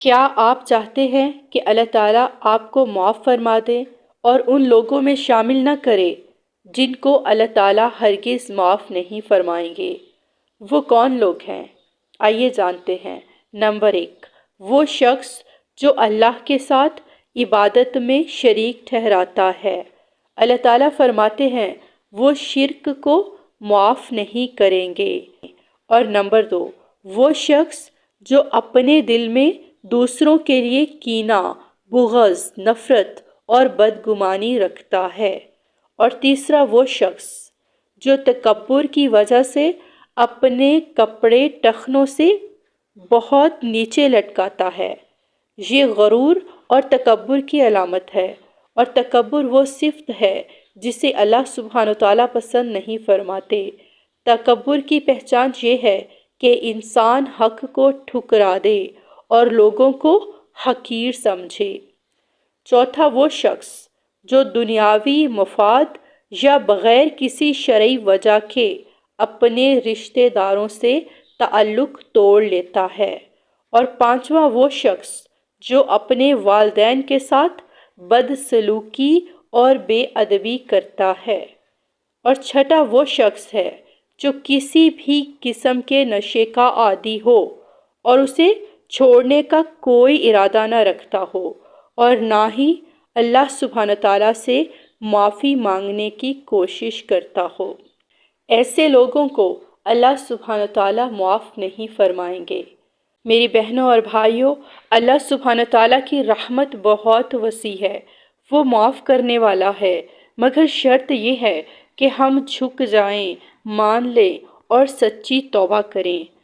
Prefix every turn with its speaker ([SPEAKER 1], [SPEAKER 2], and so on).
[SPEAKER 1] کیا آپ چاہتے ہیں کہ اللہ تعالیٰ آپ کو معاف فرما دے اور ان لوگوں میں شامل نہ کرے جن کو اللہ تعالیٰ ہرگز معاف نہیں فرمائیں گے؟ وہ کون لوگ ہیں؟ آئیے جانتے ہیں۔ نمبر 1، وہ شخص جو اللہ کے ساتھ عبادت میں شریک ٹھہراتا ہے۔ اللہ تعالیٰ فرماتے ہیں وہ شرک کو معاف نہیں کریں گے۔ اور نمبر 2، وہ شخص جو اپنے دل میں دوسروں کے لیے کینہ، بغض، نفرت اور بدگمانی رکھتا ہے۔ اور تیسرا، وہ شخص جو تکبر کی وجہ سے اپنے کپڑے ٹخنوں سے بہت نیچے لٹکاتا ہے۔ یہ غرور اور تکبر کی علامت ہے، اور تکبر وہ صفت ہے جسے اللہ سبحانہ وتعالیٰ پسند نہیں فرماتے۔ تکبر کی پہچان یہ ہے کہ انسان حق کو ٹھکرا دے اور لوگوں کو حقیر سمجھے۔ چوتھا، وہ شخص جو دنیاوی مفاد یا بغیر کسی شرعی وجہ کے اپنے رشتہ داروں سے تعلق توڑ لیتا ہے۔ اور پانچواں، وہ شخص جو اپنے والدین کے ساتھ بدسلوکی اور بے ادبی کرتا ہے۔ اور چھٹا، وہ شخص ہے جو کسی بھی قسم کے نشے کا عادی ہو اور اسے چھوڑنے کا کوئی ارادہ نہ رکھتا ہو اور نہ ہی اللہ سبحانہ تعالیٰ سے معافی مانگنے کی کوشش کرتا ہو۔ ایسے لوگوں کو اللہ سبحانہ تعالیٰ معاف نہیں فرمائیں گے۔ میری بہنوں اور بھائیوں، اللہ سبحانہ تعالیٰ کی رحمت بہت وسیع ہے، وہ معاف کرنے والا ہے، مگر شرط یہ ہے کہ ہم جھک جائیں، مان لیں اور سچی توبہ کریں۔